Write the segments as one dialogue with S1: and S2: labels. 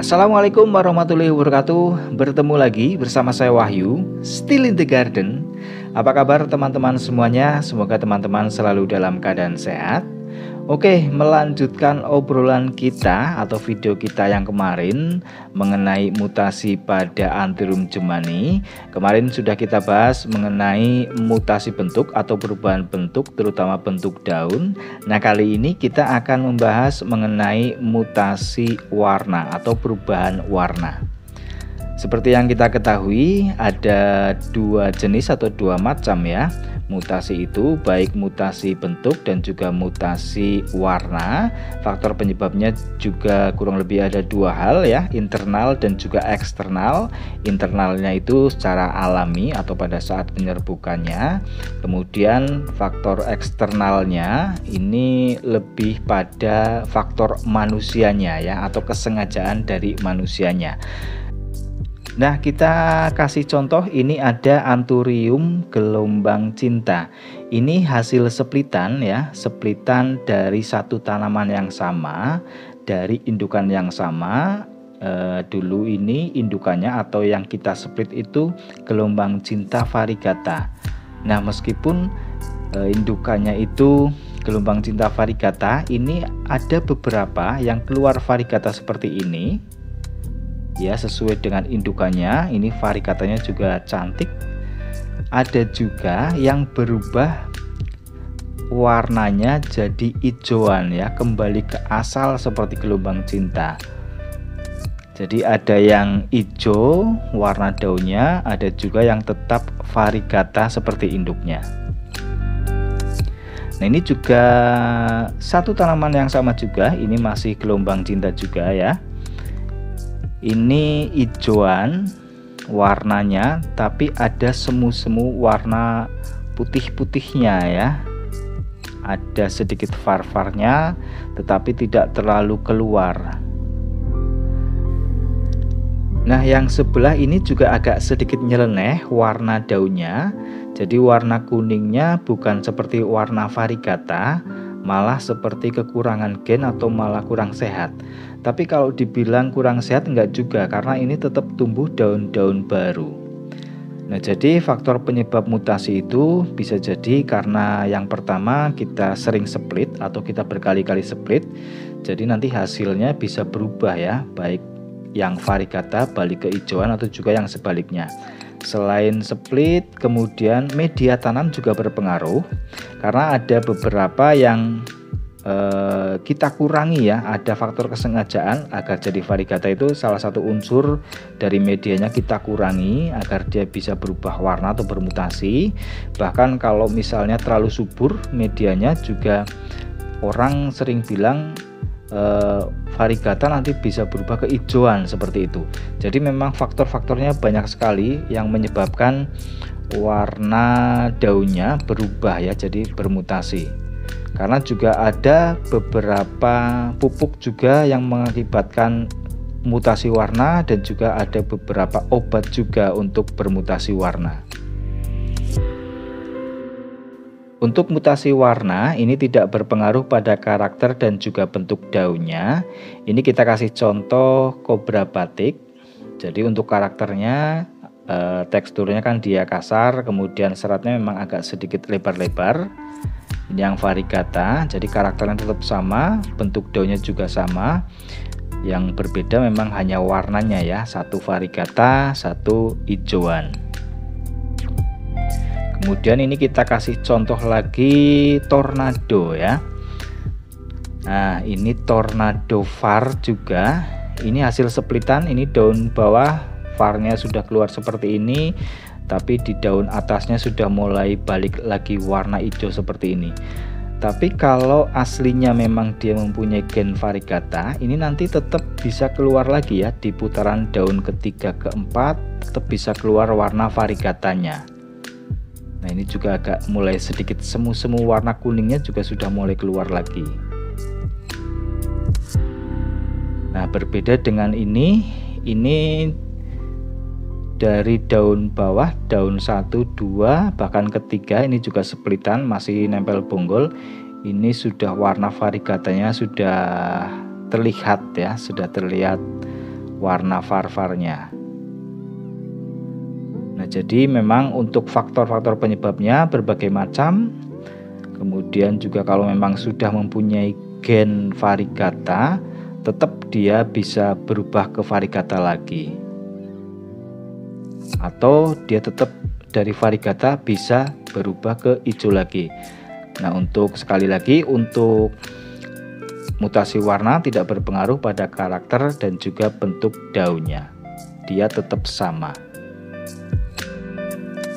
S1: Assalamualaikum warahmatullahi wabarakatuh. Bertemu lagi bersama saya Wahyu, Still in the Garden. Apa kabar teman-teman semuanya? Semoga teman-teman selalu dalam keadaan sehat. Oke, melanjutkan obrolan kita atau video kita yang kemarin mengenai mutasi pada Anthurium gemani. Kemarin sudah kita bahas mengenai mutasi bentuk atau perubahan bentuk, terutama bentuk daun. Nah, kali ini kita akan membahas mengenai mutasi warna atau perubahan warna. Seperti yang kita ketahui, ada dua jenis atau dua macam ya mutasi itu, baik mutasi bentuk dan juga mutasi warna. Faktor penyebabnya juga kurang lebih ada dua hal ya, internal dan juga eksternal. Internalnya itu secara alami atau pada saat penyerbukannya. Kemudian faktor eksternalnya ini lebih pada faktor manusianya ya, atau kesengajaan dari manusianya. Nah, kita kasih contoh, ini ada Anthurium gelombang cinta. Ini hasil splitan ya, splitan dari satu tanaman yang sama, dari indukan yang sama. Dulu ini indukannya atau yang kita split itu gelombang cinta variegata. Nah, meskipun indukannya itu gelombang cinta variegata, ini ada beberapa yang keluar variegata seperti ini. Ya, sesuai dengan indukannya, ini variegatanya juga cantik. Ada juga yang berubah warnanya jadi hijauan ya, kembali ke asal seperti gelombang cinta. Jadi ada yang hijau warna daunnya, ada juga yang tetap variegata seperti induknya. Nah, ini juga satu tanaman yang sama juga, ini masih gelombang cinta juga ya. Ini hijauan warnanya, tapi ada semu-semu warna putih-putihnya ya. Ada sedikit var-varnya, tetapi tidak terlalu keluar. Nah, yang sebelah ini juga agak sedikit nyeleneh warna daunnya. Jadi warna kuningnya bukan seperti warna variegata, malah seperti kekurangan gen atau malah kurang sehat. Tapi kalau dibilang kurang sehat enggak juga, karena ini tetap tumbuh daun-daun baru. Nah, jadi faktor penyebab mutasi itu bisa jadi karena yang pertama kita sering split atau kita berkali-kali split. Jadi nanti hasilnya bisa berubah ya, baik yang variegata balik ke hijauan atau juga yang sebaliknya. Selain split, kemudian media tanam juga berpengaruh, karena ada beberapa yang kita kurangi ya, ada faktor kesengajaan agar jadi variegata, itu salah satu unsur dari medianya kita kurangi agar dia bisa berubah warna atau bermutasi. Bahkan kalau misalnya terlalu subur medianya juga, orang sering bilang variegata nanti bisa berubah ke hijauan seperti itu. Jadi memang faktor-faktornya banyak sekali yang menyebabkan warna daunnya berubah ya, jadi bermutasi. Karena juga ada beberapa pupuk juga yang mengakibatkan mutasi warna, dan juga ada beberapa obat juga untuk bermutasi warna. Untuk mutasi warna ini tidak berpengaruh pada karakter dan juga bentuk daunnya. Ini kita kasih contoh kobra batik. Jadi untuk karakternya, teksturnya kan dia kasar, kemudian seratnya memang agak sedikit lebar-lebar. Ini yang variegata, jadi karakternya tetap sama, bentuk daunnya juga sama. Yang berbeda memang hanya warnanya ya, satu variegata, satu hijauan. Kemudian ini kita kasih contoh lagi tornado ya. Nah, ini tornado var juga. Ini hasil splitan, ini daun bawah varnya sudah keluar seperti ini, tapi di daun atasnya sudah mulai balik lagi warna hijau seperti ini. Tapi kalau aslinya memang dia mempunyai gen variegata, ini nanti tetap bisa keluar lagi ya, di putaran daun ketiga keempat tetap bisa keluar warna variegatanya. Nah, ini juga agak mulai sedikit semu-semu warna kuningnya juga sudah mulai keluar lagi. Nah, berbeda dengan ini dari daun bawah, daun 1, 2, bahkan ketiga ini juga splitan, masih nempel bonggol. Ini sudah warna variegatanya sudah terlihat ya, sudah terlihat warna var-varnya. Nah, jadi memang untuk faktor-faktor penyebabnya berbagai macam. Kemudian juga kalau memang sudah mempunyai gen varigata, tetap dia bisa berubah ke varigata lagi. Atau dia tetap dari varigata bisa berubah ke hijau lagi. Nah, untuk sekali lagi, untuk mutasi warna tidak berpengaruh pada karakter dan juga bentuk daunnya. Dia tetap sama.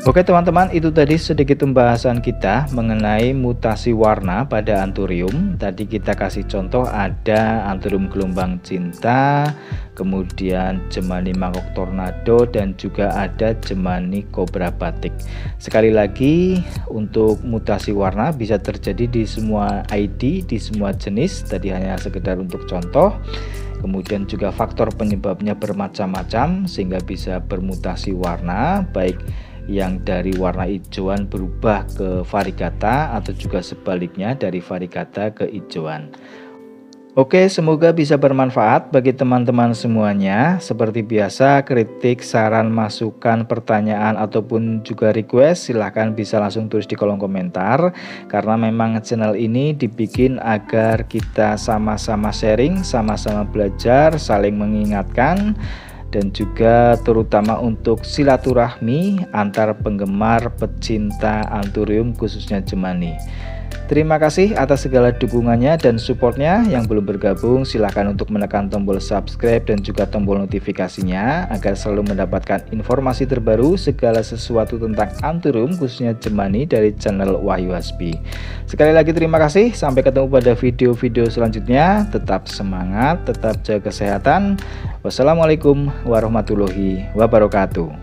S1: Oke teman-teman, itu tadi sedikit pembahasan kita mengenai mutasi warna pada Anthurium. Tadi kita kasih contoh ada Anthurium gelombang cinta, kemudian Jemani mangkok tornado, dan juga ada Jemani kobra batik. Sekali lagi, untuk mutasi warna bisa terjadi di semua ID, di semua jenis. Tadi hanya sekedar untuk contoh. Kemudian juga faktor penyebabnya bermacam-macam sehingga bisa bermutasi warna, baik yang dari warna hijauan berubah ke varigata atau juga sebaliknya dari varigata ke hijauan. Oke, semoga bisa bermanfaat bagi teman-teman semuanya. Seperti biasa, kritik, saran, masukan, pertanyaan ataupun juga request silahkan bisa langsung tulis di kolom komentar. Karena memang channel ini dibikin agar kita sama-sama sharing, sama-sama belajar, saling mengingatkan, dan juga terutama untuk silaturahmi antar penggemar pecinta Anthurium khususnya Jemani. Terima kasih atas segala dukungannya dan supportnya. Yang belum bergabung silahkan untuk menekan tombol subscribe dan juga tombol notifikasinya agar selalu mendapatkan informasi terbaru segala sesuatu tentang Anthurium khususnya Jemani dari channel Wahyu Hasbi. Sekali lagi terima kasih, sampai ketemu pada video-video selanjutnya. Tetap semangat, tetap jaga kesehatan. Wassalamualaikum warahmatullahi wabarakatuh.